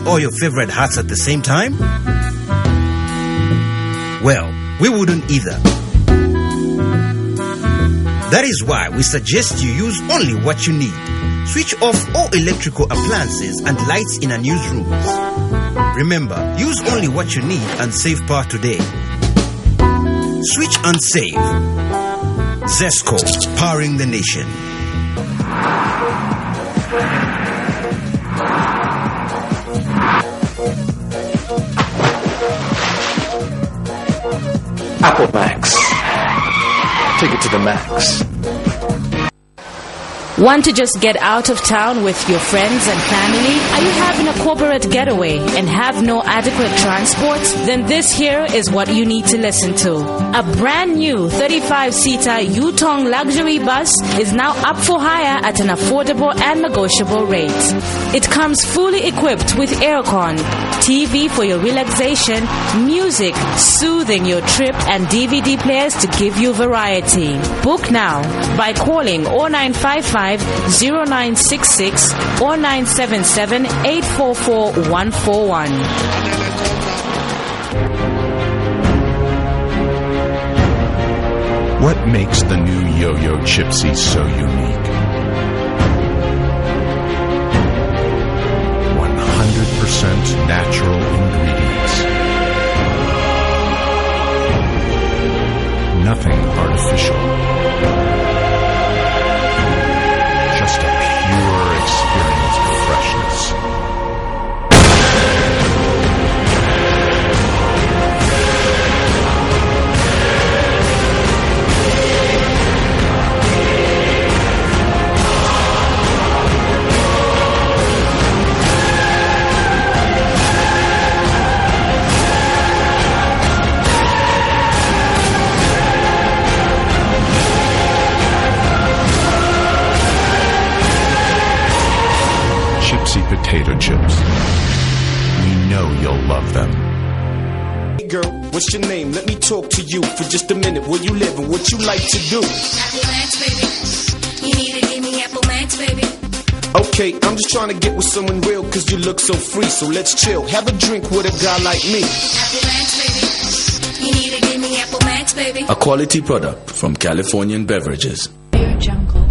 all your favorite hats at the same time? Well, we wouldn't either. That is why we suggest you use only what you need. Switch off all electrical appliances and lights in our newsrooms. Remember, use only what you need and save power today. Switch and save. Zesco, powering the nation. Apple Max. Take it to the max. Want to just get out of town with your friends and family? Are you having a corporate getaway and have no adequate transport? Then this here is what you need to listen to. A brand new 35-seater Yutong luxury bus is now up for hire at an affordable and negotiable rate. It comes fully equipped with aircon, TV for your relaxation, music soothing your trip, and DVD players to give you variety. Book now by calling 0955 0966 or 977 844 141. What makes the new Yo-Yo Chipsy so unique? 100% natural ingredients. Nothing artificial. Just a pure experience of freshness. Chipsy potato chips. We know you'll love them. Hey girl, what's your name? Let me talk to you for just a minute. Where you live and what you like to do? Apple Max, baby. You need to give me Apple Max, baby. Okay, I'm just trying to get with someone real cause you look so free. So let's chill, have a drink with a guy like me. Apple Max, baby. You need to give me Apple Max, baby. A quality product from Californian Beverages. Air Jungle.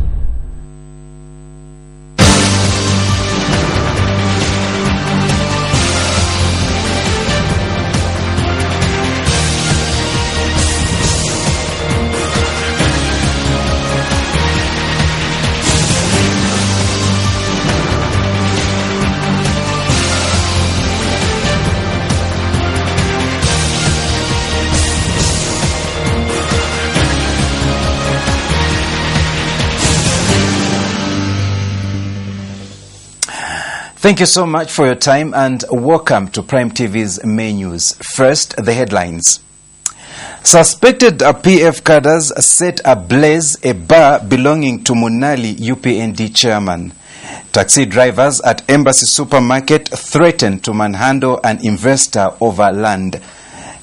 Thank you so much for your time and welcome to Prime TV's main news. First, the headlines. Suspected PF cadres set ablaze a bar belonging to Munali UPND chairman. Taxi drivers at Embassy Supermarket threatened to manhandle an investor over land.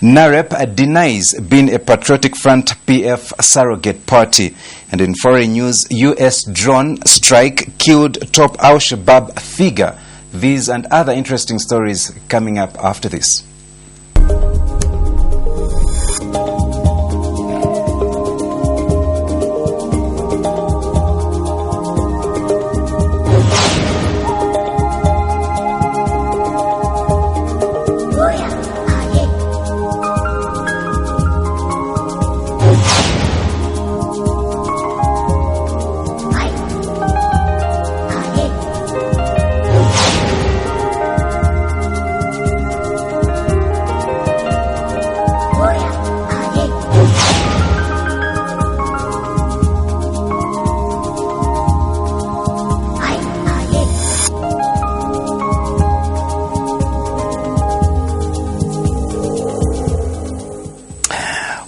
NAREP denies being a Patriotic Front PF surrogate party. And in foreign news, U.S. drone strike killed top Al-Shabaab figure. These and other interesting stories coming up after this.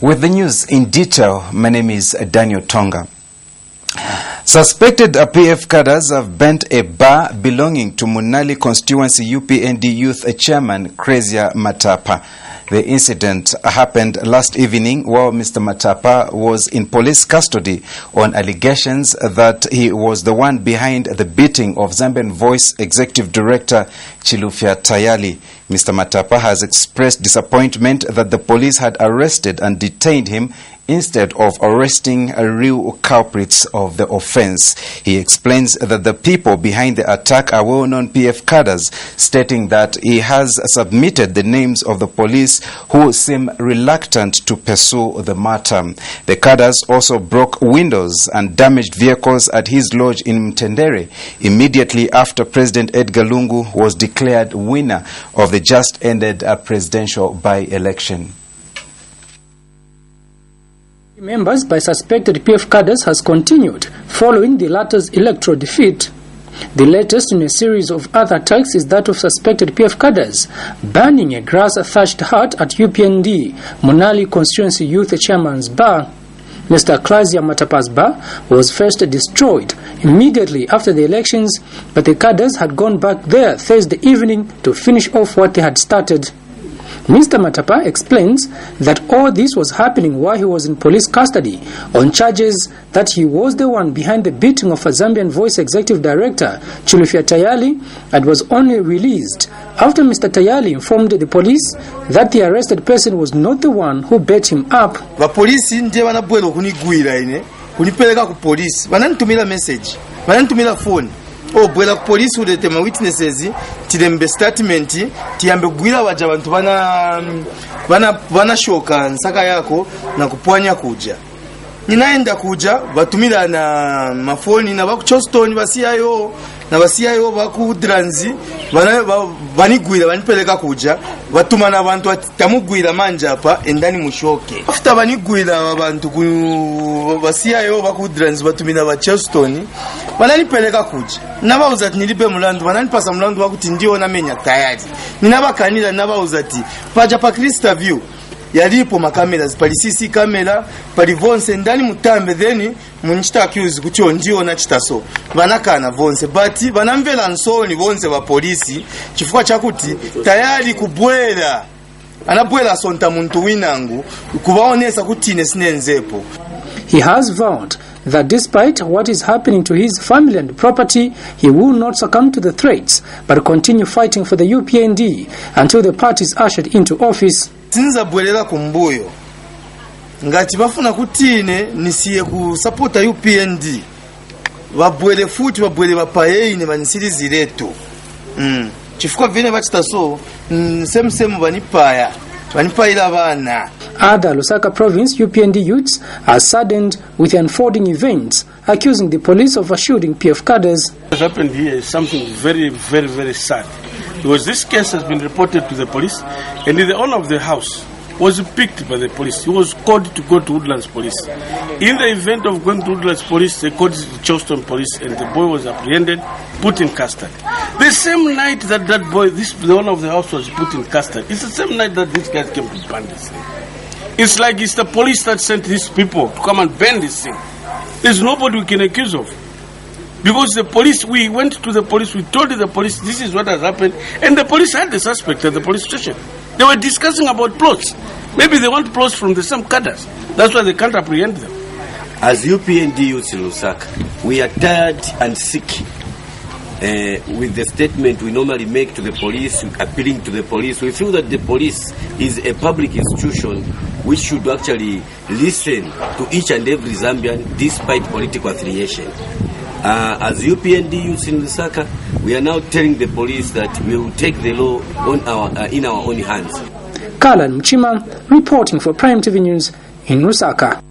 With the news in detail, my name is Daniel Tonga. Suspected PF cadres have burnt a bar belonging to Munali constituency UPND youth chairman Kezia Matapa. The incident happened last evening while Mr. Matapa was in police custody on allegations that he was the one behind the beating of Zambian Voice Executive Director Chilufya Tayali. Mr. Matapa has expressed disappointment that the police had arrested and detained him instead of arresting real culprits of the offense. He explains that the people behind the attack are well-known PF cadres, stating that he has submitted the names of the police who seem reluctant to pursue the matter. The cadres also broke windows and damaged vehicles at his lodge in Mtendere immediately after President Edgar Lungu was declared winner of the just-ended presidential by-election. Members by suspected PF cadres has continued following the latter's electoral defeat. The latest in a series of other attacks is that of suspected PF cadres burning a grass-thatched hut at UPND Munali Constituency Youth Chairman's Bar. Mr. Clausia Matapa's bar was first destroyed immediately after the elections, but the cadres had gone back there Thursday evening to finish off what they had started. Mr. Matapa explains that all this was happening while he was in police custody on charges that he was the one behind the beating of a Zambian Voice Executive Director, Chilufya Tayali, and was only released after Mr. Tayali informed the police that the arrested person was not the one who beat him up. Police nje wanabwela kuniguira ine kunipeleka ku police wananitumira message wananitumira phone bwela ku police ulete ma witnesses tilembe statement tiyambe kugwira waja abantu bana shoka nsaka yako na kupwanya kuja. Ninaenda kuja batumira na mafoni na baku Choston basiyayo na basiyayo baku Dranzi banigwira banipeleka kuja batumana abantu atamugwira manja hapa endani mushoke. After banigwira abantu basiyayo baku Dranzi batumina ba Choston bananipeleka kuja nabauza ati nilipe mulandu bananipasa mulandu wakuti ndio namenya tayari ninabakanira nabauza ati paja pa Crystal View yalipo makamera pali CC kamera pali vonse ndani mutambe then munchita accuse kucho ndio na chitaso banakana vonse but banamvela nsoni vonse ba polisi chifukwa chakuti tayari kubwela anabwela sonta muntu winangu kubaonesa kuti ine sinenzepo. He has vowed that despite what is happening to his family and property, he will not succumb to the threats, but continue fighting for the UPND until the party is ushered into office. Sinza bwelela kumbuyo ngati bafuna kutine nisiye ku support UPND babwele futi babwele bapayeine banisirizi letu chifukwa vine bachita so same banipayira bana. Other Lusaka province UPND youths are saddened with the unfolding events, accusing the police of shooting PF cadres. What happened here is something very, very, very sad. Because this case has been reported to the police, and the owner of the house was picked by the police. He was called to go to Woodlands Police. In the event of going to Woodlands Police, they called the Charleston Police, and the boy was apprehended, put in custody. The same night that that boy, the owner of the house was put in custody, it's the same night that these guys came to ban this thing. It's like it's the police that sent these people to come and ban this thing. There's nobody we can accuse of. Because the police, we went to the police, we told the police this is what has happened, and the police had the suspect at the police station. They were discussing about plots. Maybe they want plots from the same cadres. That's why they can't apprehend them. As UPND youths in Lusaka, we are tired and sick with the statement we normally make to the police, appealing to the police. We feel that the police is a public institution which should actually listen to each and every Zambian despite political affiliation. As UPND youths in Lusaka, we are now telling the police that we will take the law in our own hands. Kalan Mchima reporting for Prime TV News in Lusaka.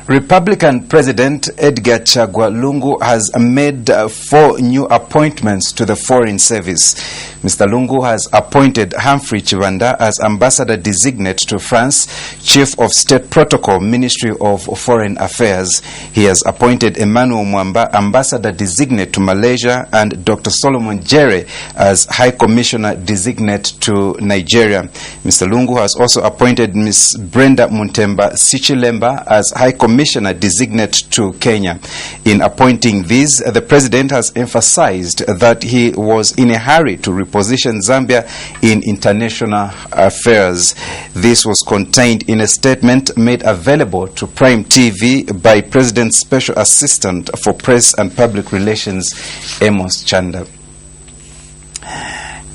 Republican President Edgar Chagwa Lungu has made 4 new appointments to the Foreign Service. Mr. Lungu has appointed Humphrey Chivanda as Ambassador Designate to France, Chief of State Protocol, Ministry of Foreign Affairs. He has appointed Emmanuel Mwamba, Ambassador Designate to Malaysia, and Dr. Solomon Jere as High Commissioner Designate to Nigeria. Mr. Lungu has also appointed Ms. Brenda Muntemba Sichilemba as High Commissioner Designate to Kenya. In appointing these, the President has emphasized that he was in a hurry to report position Zambia in international affairs. This was contained in a statement made available to Prime TV by President's Special Assistant for Press and Public Relations, Amos Chanda.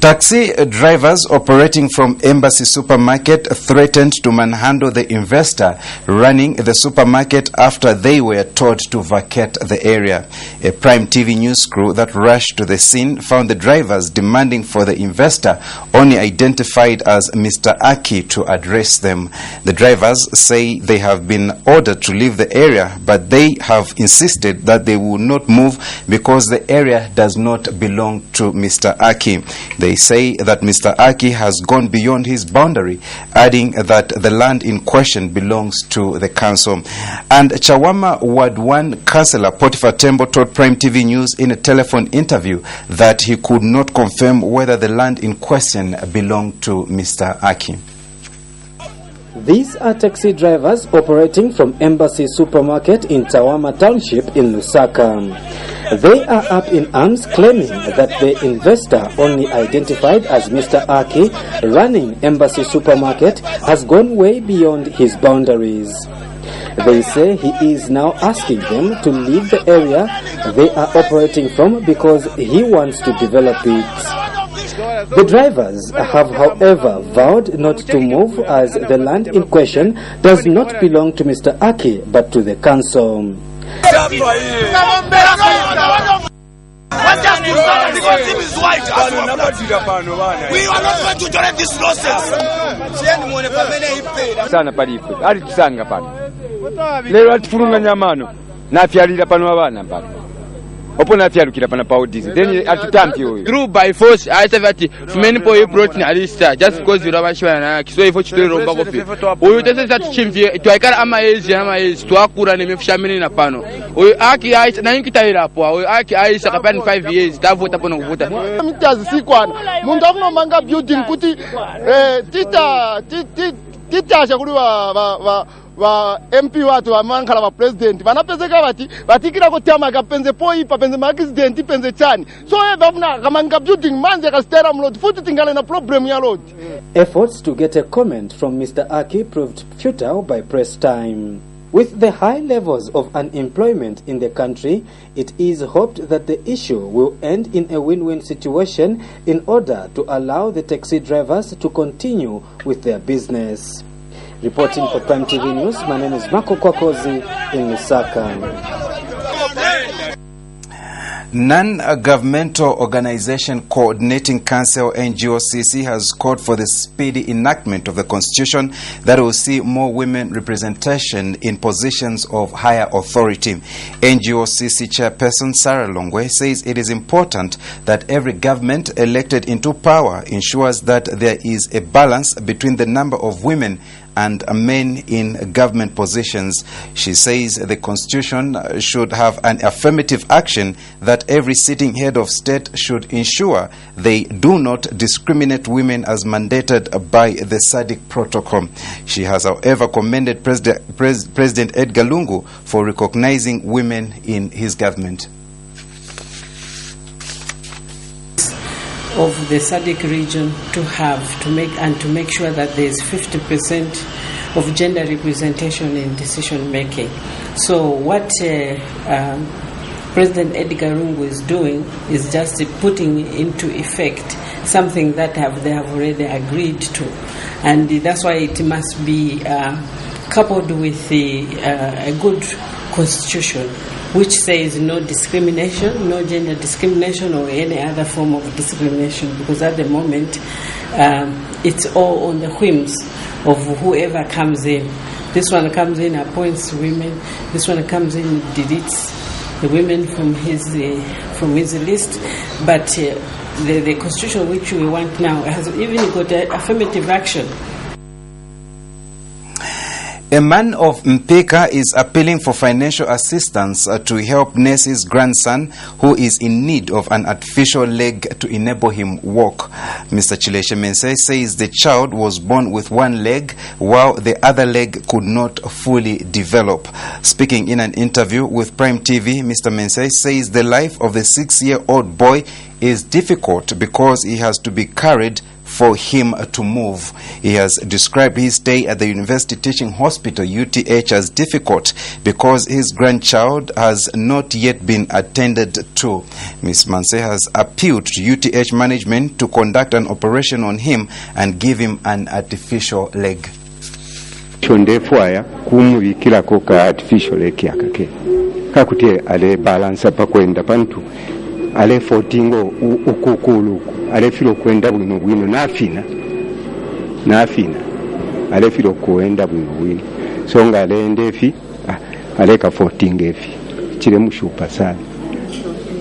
Taxi drivers operating from Embassy Supermarket threatened to manhandle the investor running the supermarket after they were told to vacate the area. A Prime TV news crew that rushed to the scene found the drivers demanding for the investor, only identified as Mr. Aki, to address them. The drivers say they have been ordered to leave the area, but they have insisted that they will not move because the area does not belong to Mr. Aki. They say that Mr. Aki has gone beyond his boundary, adding that the land in question belongs to the council. And Chawama Ward 1 Councillor Potiphar Tembo told Prime TV News in a telephone interview that he could not confirm whether the land in question belonged to Mr. Aki. These are taxi drivers operating from Embassy Supermarket in Chawama Township in Lusaka. They are up in arms, claiming that the investor, only identified as Mr. Aki, running Embassy Supermarket, has gone way beyond his boundaries. They say he is now asking them to leave the area they are operating from because he wants to develop it. The drivers have, however, vowed not to move as the land in question does not belong to Mr. Aki but to the council. What does this matter? Because him is white. We are not going to tolerate this nonsense. Sana palipo. Ali tusanga pano. Lero atufulunga nyamano. Na fyalira pano abana pano. Opona fyalukira pano pa audizi. Then atutampi huyo. Through by force I said that many people brought in alista just because you rabashwa na kiso ifo chitoro romba kofi. Uyu tese satu chimvie tuaikara ama ezi tuakura nimefishamini na pano. Uyu aki aisa na inkitaira hapo. Uyu aki aisa kapani 5 years tavuta pono kuvuta. Mitazi sikwana. Mundu akuno manga building kuti tita shakuri wa MP watu wa mankala wa president vanapezeka vati vatikira kutama kapenze poipa penze accident penze chani so vamna kamanga building manze kastera mlod futi tingale na problem ya road. Efforts to get a comment from Mr. Aki proved futile by press time. With the high levels of unemployment in the country, it is hoped that the issue will end in a win-win situation in order to allow the taxi drivers to continue with their business. Reporting for Prime TV News, my name is Marco Kwakozi in Lusaka. Non-governmental organization Coordinating Council NGOCC has called for the speedy enactment of the constitution that will see more women representation in positions of higher authority. NGOCC chairperson Sarah Longwe says it is important that every government elected into power ensures that there is a balance between the number of women and men in government positions. She says the constitution should have an affirmative action that every sitting head of state should ensure they do not discriminate women as mandated by the SADC protocol. She has, however, commended President Edgar Lungu for recognizing women in his government. Of the SADC region to make sure that there is 50% of gender representation in decision making. So what President Edgar Lungu is doing is just putting into effect something that they have already agreed to, and that's why it must be coupled with a good constitution which says no discrimination, no gender discrimination or any other form of discrimination, because at the moment it's all on the whims of whoever comes in. This one comes in, appoints women. This one comes in, deletes the women from his list. But the constitution which we want now has even got affirmative action. A man of Mpika is appealing for financial assistance to help Nessie's grandson, who is in need of an artificial leg to enable him walk. Mr. Chileshe Mense says the child was born with one leg, while the other leg could not fully develop. Speaking in an interview with Prime TV, Mr. Mense says the life of the 6-year-old boy is difficult because he has to be carried for him to move. He has described his stay at the University Teaching Hospital UTH as difficult because his grandchild has not yet been attended to. Ms. Manse has appealed to UTH management to conduct an operation on him and give him an artificial leg. Chondefwaya kumubikirako ka artificial leg yakake kakutie ale balance pakwenda pantu ale fotingo ukukulu ale filo kwenda bwino bwino nafina ale filo kwenda bwino bwino songa ale ndefi ale ka fotinga efi kire mushupa sana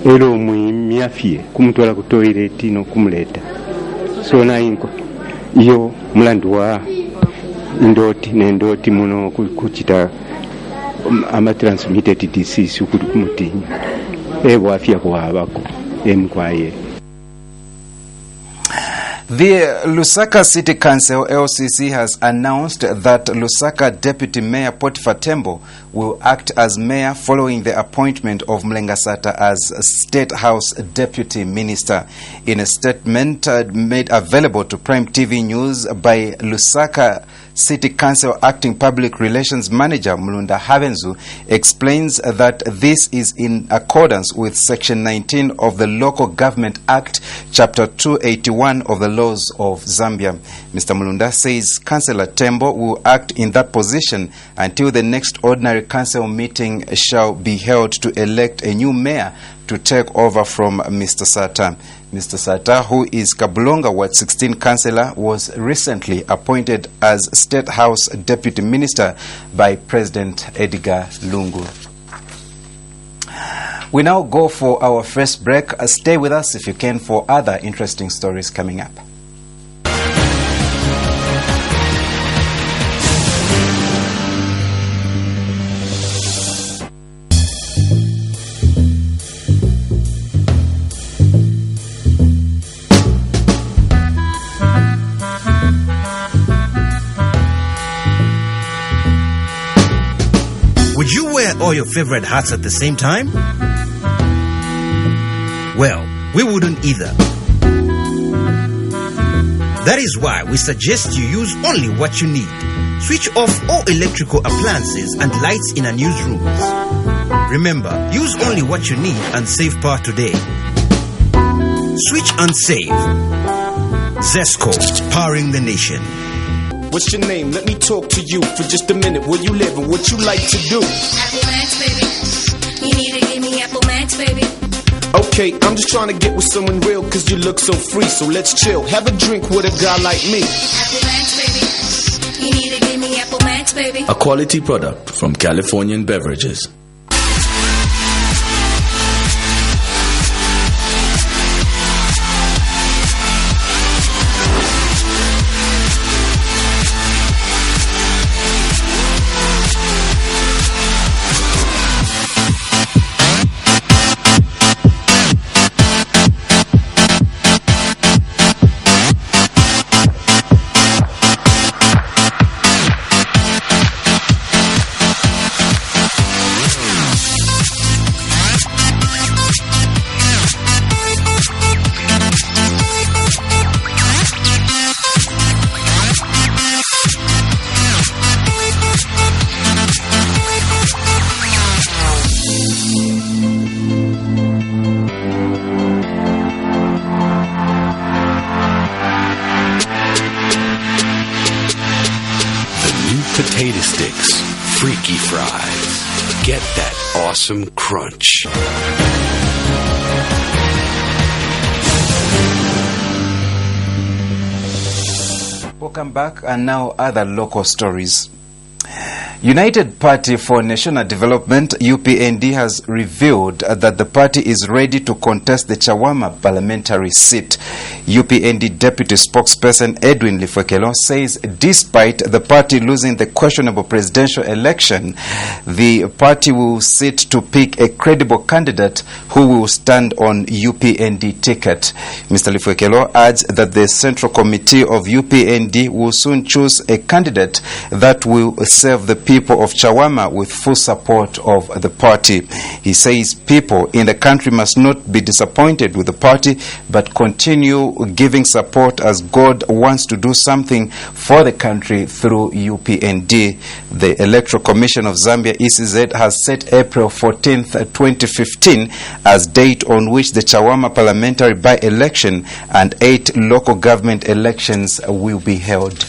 ero mwimyafie kumutwala ku toilet no kumuleta so na inko iyo mulandu wa ndoti muno kuchita ama transmitted disease ukuli kumutinya ebwafia kwabako emkwaye. The Lusaka City Council LCC has announced that Lusaka Deputy Mayor Potiphar Tembo will act as mayor following the appointment of Mlengasata as State House Deputy Minister. In a statement made available to Prime TV News by Lusaka City Council Acting Public Relations Manager Mulunda Havenzu explains that this is in accordance with Section 19 of the Local Government Act, Chapter 281 of the laws of Zambia. Mr. Mulunda says Councillor Tembo will act in that position until the next ordinary council meeting shall be held to elect a new mayor to take over from Mr. Sata. Mr. Sata, who is Kabulonga Ward 16 councillor, was recently appointed as State House Deputy Minister by President Edgar Lungu. We now go for our first break. Stay with us if you can for other interesting stories coming up. Would you wear all your favorite hats at the same time? Well, we wouldn't either. That is why we suggest you use only what you need. Switch off all electrical appliances and lights in unused rooms. Remember, use only what you need and save power today. Switch and save. Zesco, powering the nation. What's your name? Let me talk to you for just a minute. Where you live and what you like to do? Apple Max, baby. You need to give me Apple Max, baby. Okay, I'm just trying to get with someone real cause you look so free. So let's chill, have a drink with a guy like me. Apple Max, baby. You need to give me Apple Max, baby. A quality product from Californian Beverages. Potato sticks, freaky fries. Get that awesome crunch. Welcome back, and now other local stories. United Party for National Development, UPND, has revealed that the party is ready to contest the Chawama parliamentary seat. UPND Deputy Spokesperson Edwin Lifwekelo says despite the party losing the questionable presidential election, the party will sit to pick a credible candidate who will stand on UPND ticket. Mr. Lifwekelo adds that the Central Committee of UPND will soon choose a candidate that will serve the people of Chawama with full support of the party. He says people in the country must not be disappointed with the party but continue giving support as God wants to do something for the country through UPND. The Electoral Commission of Zambia, ECZ, has set April 14th, 2015 as date on which the Chawama parliamentary by-election and 8 local government elections will be held.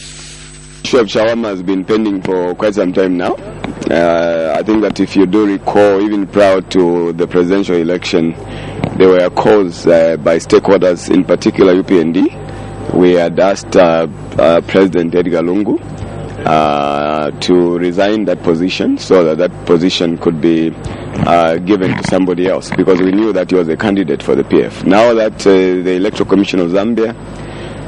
The issue of Chawama has been pending for quite some time now. I think that if you do recall, even prior to the presidential election, there were calls by stakeholders, in particular UPND. We had asked President Edgar Lungu to resign that position so that that position could be given to somebody else, because we knew that he was a candidate for the PF. Now that the Electoral Commission of Zambia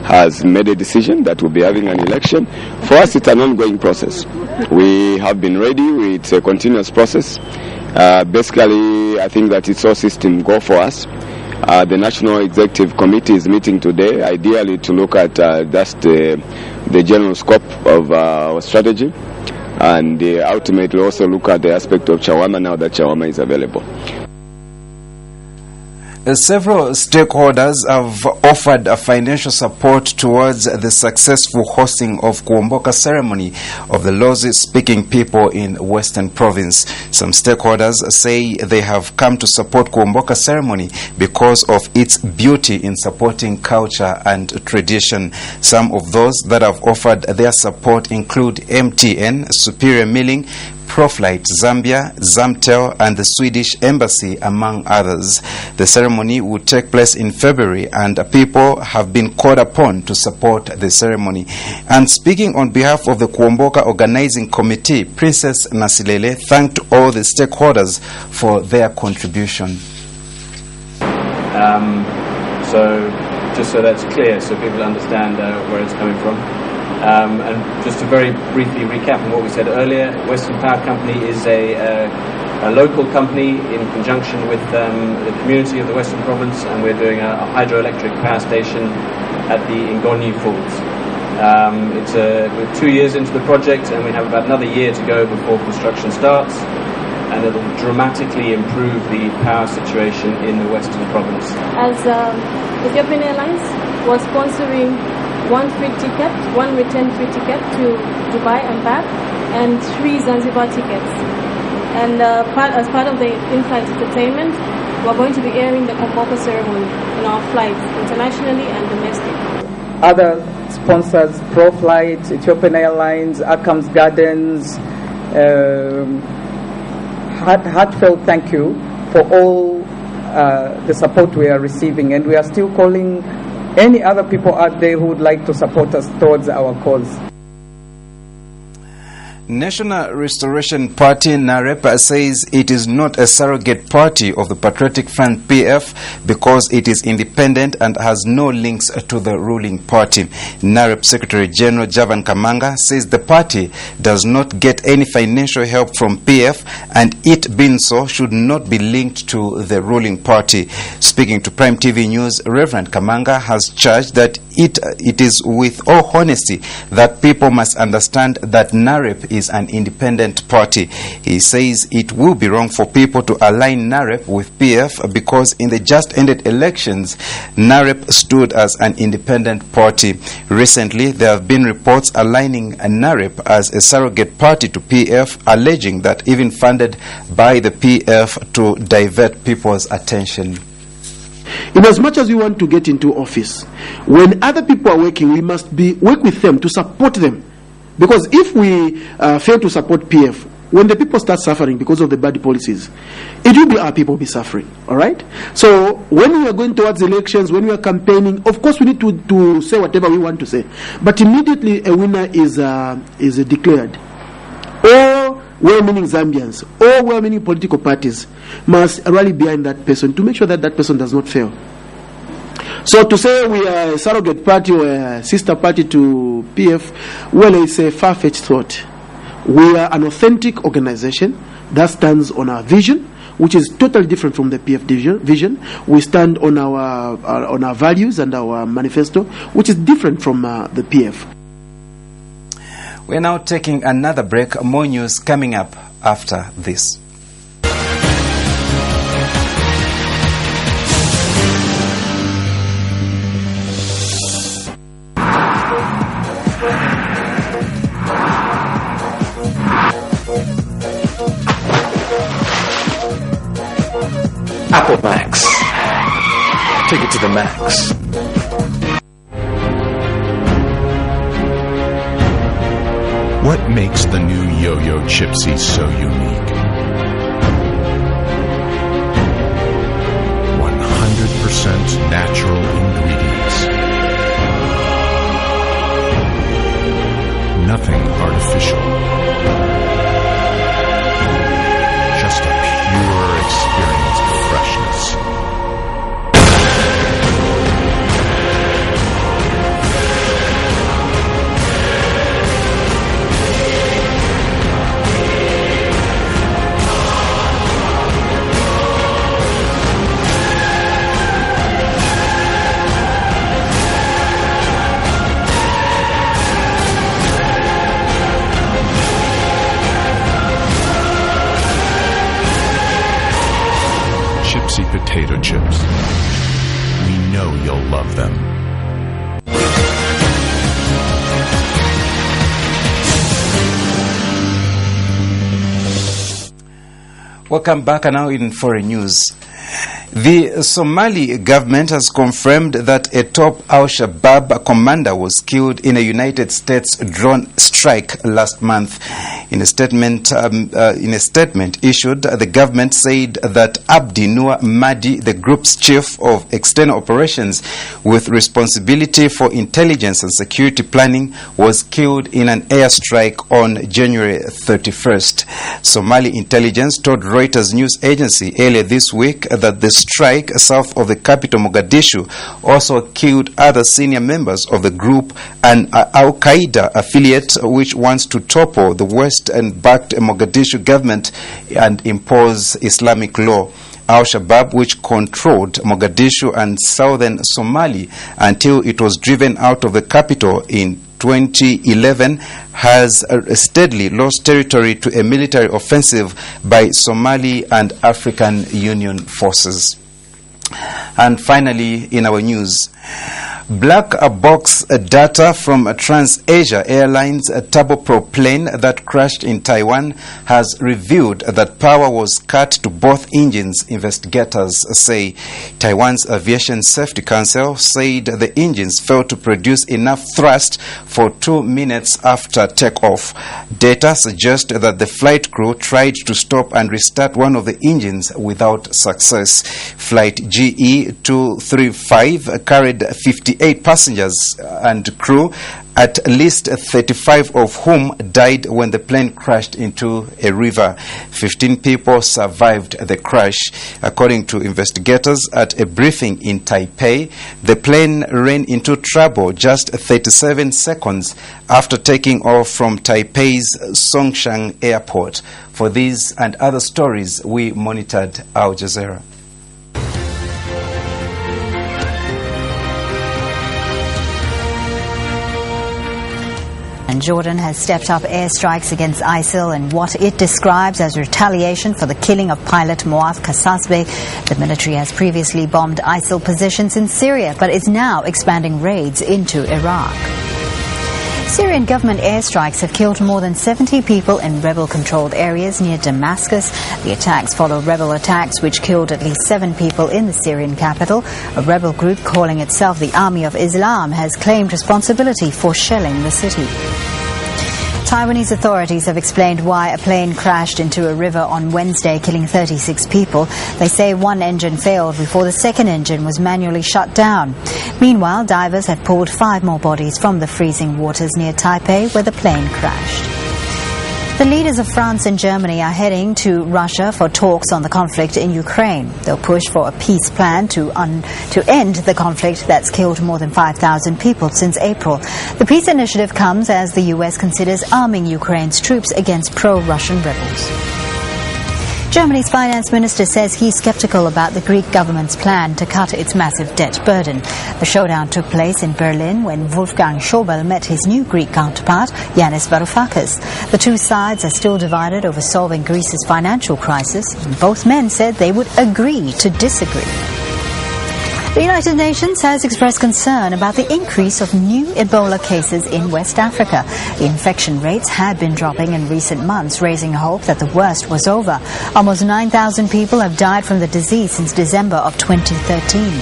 has made a decision that we'll be having an election, for us it's an ongoing process. We have been ready, it's a continuous process. Basically, I think that it's all system go for us. The National Executive Committee is meeting today, ideally to look at just the general scope of our strategy, and ultimately also look at the aspect of Chawama now that Chawama is available. Several stakeholders have offered financial support towards the successful hosting of Kuomboka ceremony of the Lozi-speaking people in Western Province. Some stakeholders say they have come to support Kuomboka ceremony because of its beauty in supporting culture and tradition. Some of those that have offered their support include MTN, Superior Milling, Proflight Zambia, Zamtel, and the Swedish Embassy, among others. The ceremony will take place in February, and people have been called upon to support the ceremony. And speaking on behalf of the Kuomboka Organizing Committee, Princess Nasilele thanked all the stakeholders for their contribution. So, just so that's clear, so people understand where it's coming from. And just to very briefly recap on what we said earlier, Western Power Company is a local company in conjunction with the community of the Western Province, and we're doing a hydroelectric power station at the Ngoni Falls. We're 2 years into the project, and we have about another year to go before construction starts, and it'll dramatically improve the power situation in the Western Province. As Ethiopian Airlines was sponsoring one return free ticket to Dubai and back, and 3 Zanzibar tickets. And as part of the in-flight entertainment, we're going to be airing the Kuomboka ceremony in our flights, internationally and domestic. Other sponsors, Proflight, Ethiopian Airlines, Akams Gardens, heartfelt thank you for all the support we are receiving, and we are still calling any other people out there who would like to support us towards our cause. National Restoration Party NAREP says it is not a surrogate party of the Patriotic Front PF because it is independent and has no links to the ruling party. NAREP Secretary General Javan Kamanga says the party does not get any financial help from PF, and it being so should not be linked to the ruling party. Speaking to Prime TV News, Reverend Kamanga has charged that it is with all honesty that people must understand that NAREP is an independent party. He says it will be wrong for people to align NAREP with PF because in the just ended elections, NAREP stood as an independent party. Recently, there have been reports aligning NAREP as a surrogate party to PF, alleging that even funded by the PF to divert people's attention. In as much as we want to get into office, when other people are working, we must work with them to support them. Because if we fail to support PF, when the people start suffering because of the bad policies, it will be our people be suffering. All right? So when we are going towards elections, when we are campaigning, of course we need to say whatever we want to say. But immediately a winner is declared, or well-meaning Zambians, all well-meaning political parties must rally behind that person to make sure that that person does not fail. So to say we are a surrogate party or a sister party to PF, well, it's a far-fetched thought. We are an authentic organization that stands on our vision, which is totally different from the PF vision. We stand on our values and our manifesto, which is different from the PF. We're now taking another break. More news coming up after this. Apple Max. Take it to the max. What makes the new Yo-Yo Chipsy so unique? 100% natural ingredients. Nothing artificial. Just a pure experience of freshness. Chipsy potato chips. We know you'll love them. Welcome back, and now in foreign news. The Somali government has confirmed that a top Al-Shabaab commander was killed in a United States drone strike last month. In a statement issued, the government said that Abdi Nur Mahdi, the group's chief of external operations with responsibility for intelligence and security planning, was killed in an airstrike on January 31st. Somali intelligence told Reuters news agency earlier this week that the strike south of the capital Mogadishu also killed other senior members of the group, an Al-Qaeda affiliate which wants to topple the West and backed Mogadishu government and impose Islamic law. Al-Shabaab, which controlled Mogadishu and southern Somalia until it was driven out of the capital in 2011, has steadily lost territory to a military offensive by Somali and African Union forces. And finally, in our news, black box data from TransAsia Airlines turboprop plane that crashed in Taiwan has revealed that power was cut to both engines, investigators say. Taiwan's Aviation Safety Council said the engines failed to produce enough thrust for 2 minutes after takeoff. Data suggest that the flight crew tried to stop and restart one of the engines without success. Flight GE235 carried 58 passengers and crew, at least 35 of whom died when the plane crashed into a river. 15 people survived the crash. According to investigators at a briefing in Taipei, the plane ran into trouble just 37 seconds after taking off from Taipei's Songshan Airport. For these and other stories, we monitored Al Jazeera. And Jordan has stepped up airstrikes against ISIL in what it describes as retaliation for the killing of pilot Muath Kasasbeh. The military has previously bombed ISIL positions in Syria, but is now expanding raids into Iraq. Syrian government airstrikes have killed more than 70 people in rebel-controlled areas near Damascus. The attacks follow rebel attacks which killed at least 7 people in the Syrian capital. A rebel group calling itself the Army of Islam has claimed responsibility for shelling the city. Taiwanese authorities have explained why a plane crashed into a river on Wednesday, killing 36 people. They say one engine failed before the second engine was manually shut down. Meanwhile, divers have pulled 5 more bodies from the freezing waters near Taipei, where the plane crashed. The leaders of France and Germany are heading to Russia for talks on the conflict in Ukraine. They'll push for a peace plan to end the conflict that's killed more than 5,000 people since April. The peace initiative comes as the U.S. considers arming Ukraine's troops against pro-Russian rebels. Germany's finance minister says he's skeptical about the Greek government's plan to cut its massive debt burden. The showdown took place in Berlin when Wolfgang Schäuble met his new Greek counterpart, Yanis Varoufakis. The two sides are still divided over solving Greece's financial crisis, and both men said they would agree to disagree. The United Nations has expressed concern about the increase of new Ebola cases in West Africa. The infection rates had been dropping in recent months, raising hope that the worst was over. Almost 9,000 people have died from the disease since December of 2013.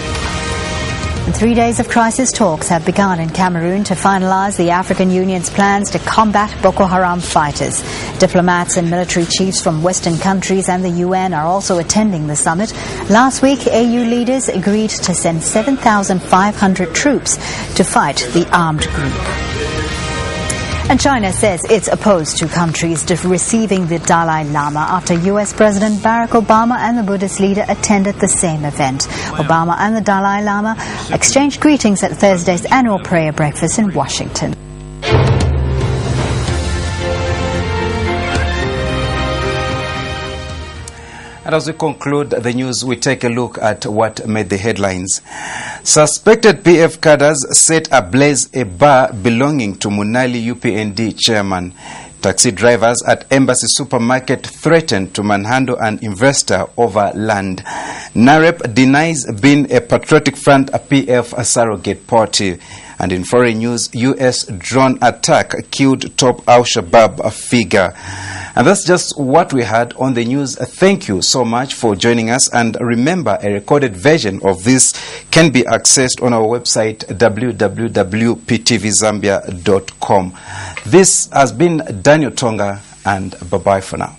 And 3 days of crisis talks have begun in Cameroon to finalize the African Union's plans to combat Boko Haram fighters. Diplomats and military chiefs from Western countries and the UN are also attending the summit. Last week, AU leaders agreed to send 7,500 troops to fight the armed group. And China says it's opposed to countries receiving the Dalai Lama after U.S. President Barack Obama and the Buddhist leader attended the same event. Obama and the Dalai Lama exchanged greetings at Thursday's annual prayer breakfast in Washington. And as we conclude the news, we take a look at what made the headlines. Suspected PF cadres set ablaze a bar belonging to Munali UPND chairman. Taxi drivers at Embassy Supermarket threatened to manhandle an investor over land. NAREP denies being a patriotic front, a PF surrogate party. And in foreign news, U.S. drone attack killed top Al-Shabaab figure. And that's just what we had on the news. Thank you so much for joining us. And remember, a recorded version of this can be accessed on our website, www.ptvzambia.com. This has been Daniel Tonga, and bye-bye for now.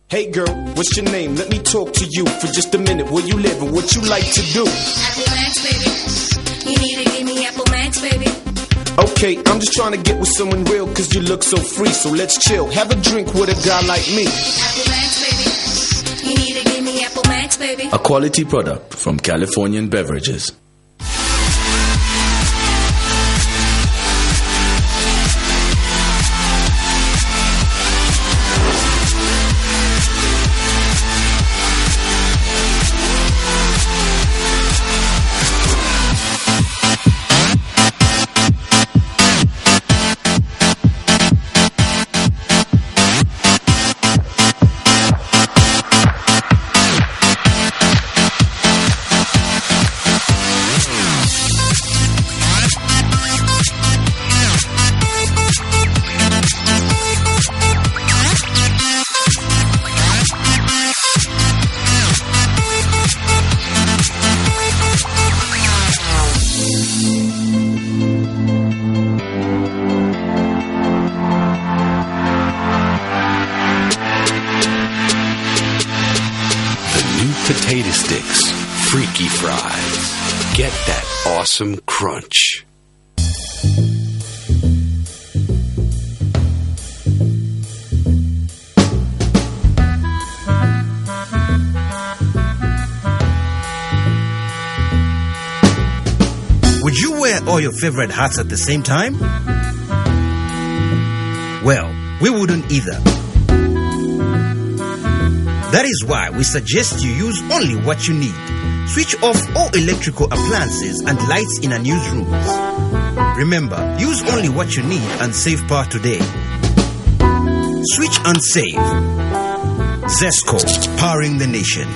Hey girl, what's your name? Let me talk to you for just a minute. Where you live and what you like to do? Apple Max, baby. You need to give me Apple Max, baby. Okay, I'm just trying to get with someone real cause you look so free. So let's chill, have a drink with a guy like me. Apple Max, baby. You need to give me Apple Max, baby. A quality product from Californian Beverages. Potato sticks, freaky fries. Get that awesome crunch. Would you wear all your favorite hats at the same time? Well, we wouldn't either. That is why we suggest you use only what you need. Switch off all electrical appliances and lights in unused rooms. Remember, use only what you need and save power today. Switch and save. ZESCO, powering the nation.